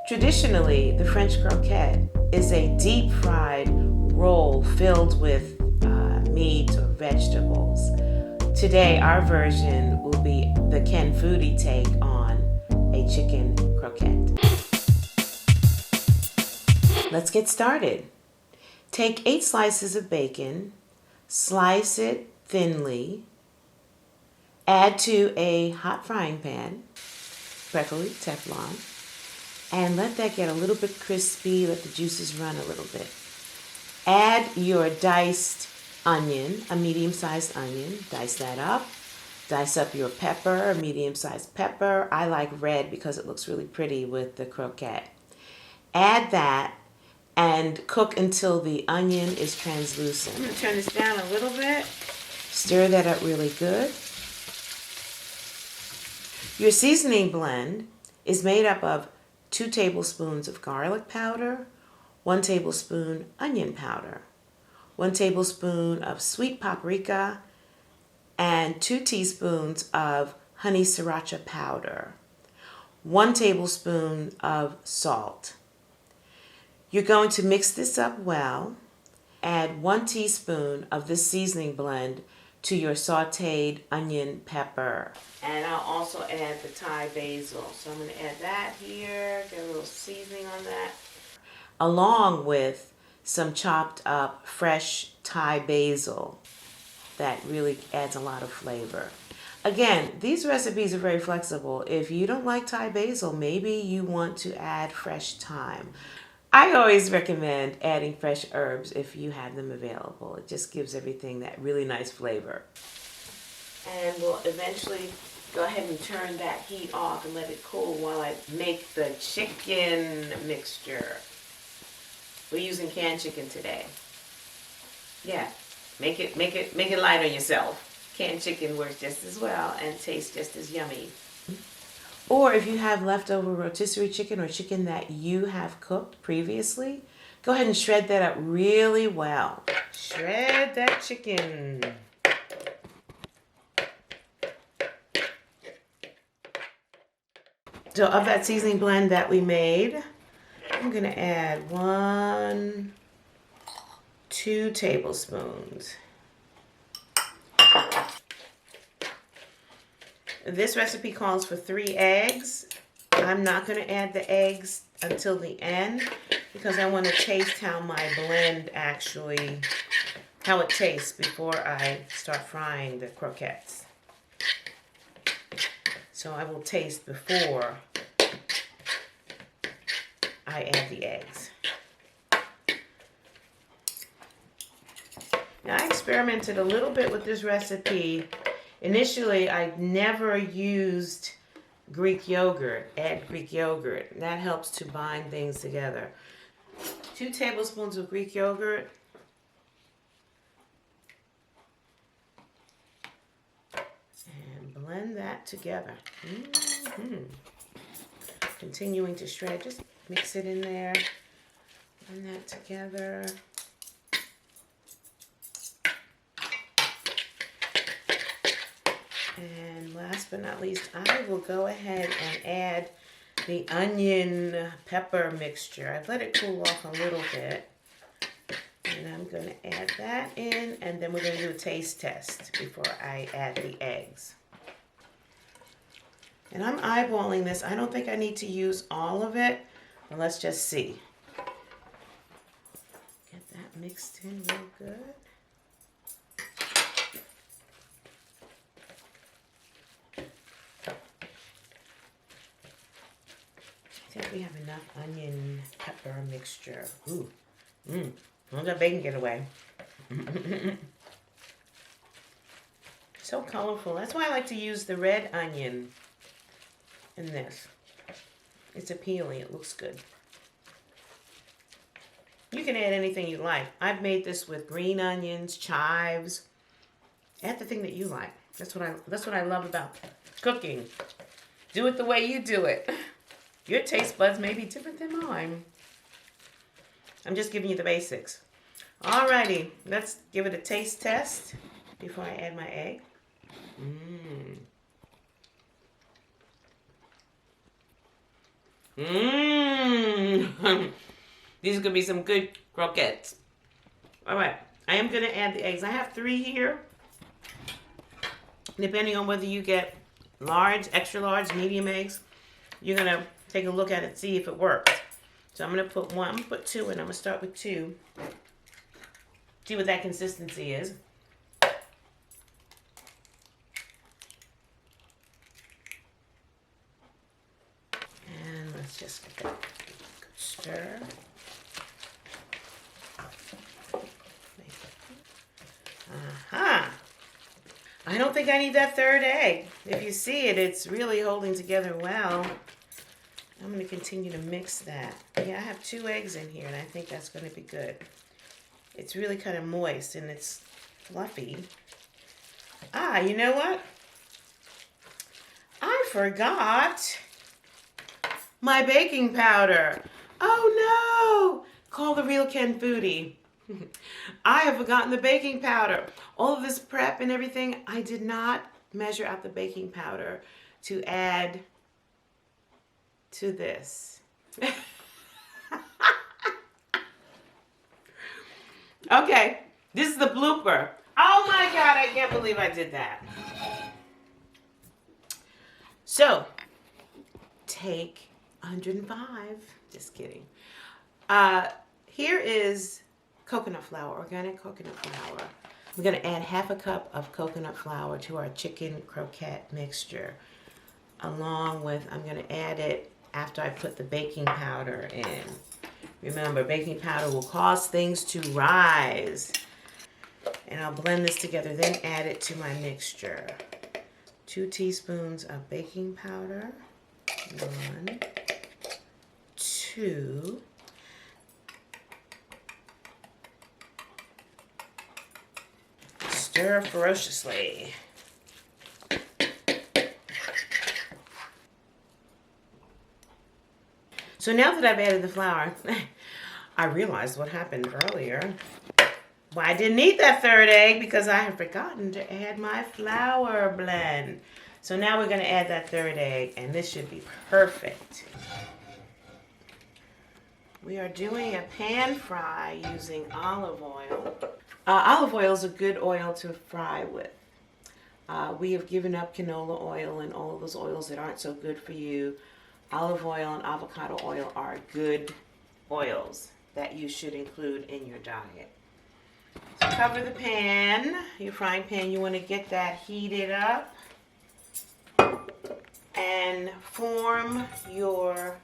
Traditionally, the French croquette is a deep fried roll filled with meat or vegetables. Today, our version will be the Ken Foodie take on a chicken croquette. Let's get started. Take 8 slices of bacon, slice it thinly, add to a hot frying pan, preferably Teflon, and let that get a little bit crispy, let the juices run a little bit. Add your diced onion, a medium-sized onion, dice that up. Dice up your pepper, a medium-sized pepper. I like red because it looks really pretty with the croquette. Add that and cook until the onion is translucent. I'm going to turn this down a little bit. Stir that up really good. Your seasoning blend is made up of 2 tablespoons of garlic powder, 1 tablespoon onion powder, 1 tablespoon of sweet paprika, and 2 teaspoons of honey sriracha powder, 1 tablespoon of salt. You're going to mix this up well. Add 1 teaspoon of this seasoning blend to your sauteed onion pepper. And I'll also add the Thai basil. So I'm going to add that here, get a little seasoning on that, along with some chopped up fresh Thai basil. That really adds a lot of flavor. Again, these recipes are very flexible. If you don't like Thai basil, maybe you want to add fresh thyme. I always recommend adding fresh herbs if you have them available. It just gives everything that really nice flavor. And we'll eventually go ahead and turn that heat off and let it cool while I make the chicken mixture. We're using canned chicken today. Yeah, make it light on yourself. Canned chicken works just as well and tastes just as yummy. Or if you have leftover rotisserie chicken or chicken that you have cooked previously, go ahead and shred that up really well. Shred that chicken. So of that seasoning blend that we made, I'm going to add 2 tablespoons. This recipe calls for 3 eggs. I'm not going to add the eggs until the end because I want to taste how my blend actually, how it tastes before I start frying the croquettes. So I will taste before I add the eggs. Now I experimented a little bit with this recipe. Initially, I never used Greek yogurt. Add Greek yogurt. That helps to bind things together. 2 tablespoons of Greek yogurt. And blend that together. Continuing to shred. Just mix it in there. Blend that together. And last but not least, I will go ahead and add the onion pepper mixture. I've let it cool off a little bit. And I'm going to add that in, and then we're going to do a taste test before I add the eggs. And I'm eyeballing this. I don't think I need to use all of it, but let's just see. Get that mixed in real good. I think we have enough onion pepper mixture. Ooh. Don't let bacon get away. So colorful. That's why I like to use the red onion in this. It's appealing. It looks good. You can add anything you like. I've made this with green onions, chives. Add the thing that you like. That's what I love about cooking. Do it the way you do it. Your taste buds may be different than mine. I'm just giving you the basics. Alrighty, let's give it a taste test before I add my egg. Mmm. These are going to be some good croquettes. All right. I am going to add the eggs. I have 3 here. Depending on whether you get large, extra large, medium eggs, you're going to take a look at it, see if it works. So I'm going to put 1. I'm going to put 2 in. I'm going to start with 2. See what that consistency is. And let's just get that good stir. I don't think I need that 3rd egg. If you see it, it's really holding together well. I'm going to continue to mix that. Yeah, I have 2 eggs in here, and I think that's going to be good. It's really kind of moist, and it's fluffy. You know what? I forgot my baking powder. Oh, no! Call the Real Ken Foodie. I have forgotten the baking powder. All of this prep and everything, I did not measure out the baking powder to add to this. Okay, this is the blooper. Oh my God, I can't believe I did that. So, take 105. Just kidding. Here is coconut flour, organic coconut flour. We're going to add 1/2 cup of coconut flour to our chicken croquette mixture. Along with, I'm going to add it after I put the baking powder in. Remember, baking powder will cause things to rise. And I'll blend this together, then add it to my mixture. 2 teaspoons of baking powder. 1, 2. Stir ferociously. So now that I've added the flour, I realized what happened earlier. Well, I didn't eat that 3rd egg because I had forgotten to add my flour blend. So now we're going to add that 3rd egg, and this should be perfect. We are doing a pan fry using olive oil. Olive oil is a good oil to fry with. We have given up canola oil and all of those oils that aren't so good for you. Olive oil and avocado oil are good oils that you should include in your diet. So cover the pan, your frying pan. You want to get that heated up and form your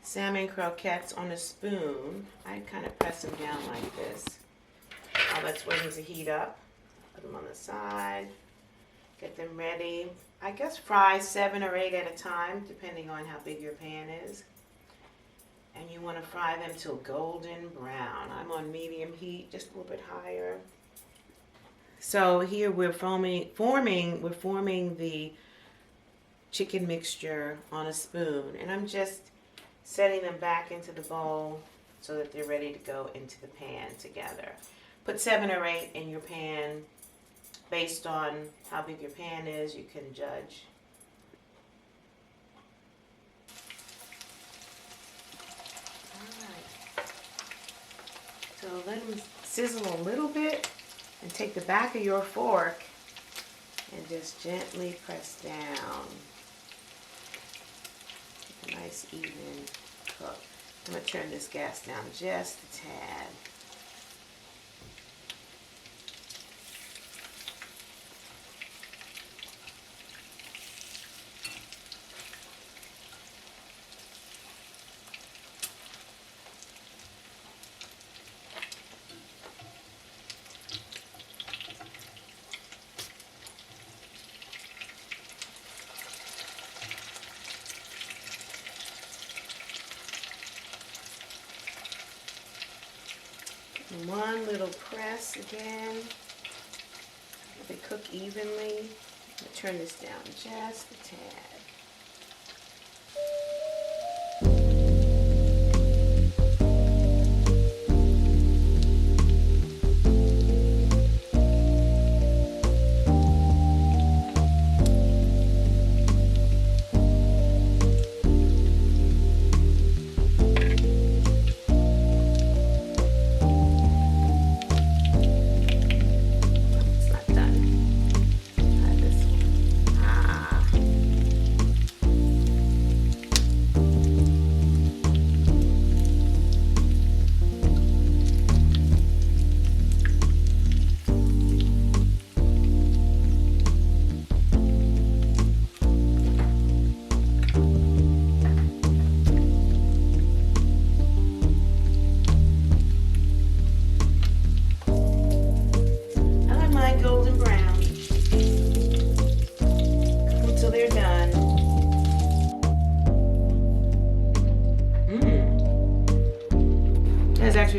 salmon croquettes on a spoon. I kind of press them down like this. While that's waiting to heat up, put them on the side, get them ready. I guess fry 7 or 8 at a time, depending on how big your pan is. And you want to fry them till golden brown. I'm on medium heat, just a little bit higher. So here we're forming the chicken mixture on a spoon, and I'm just setting them back into the bowl so that they're ready to go into the pan together. Put 7 or 8 in your pan. Based on how big your pan is, you can judge. Alright. So let them sizzle a little bit, and take the back of your fork and just gently press down. A nice even cook. I'm going to turn this gas down just a tad. One little press again. Let it cook evenly. I'm going to turn this down just a tad.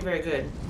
very good.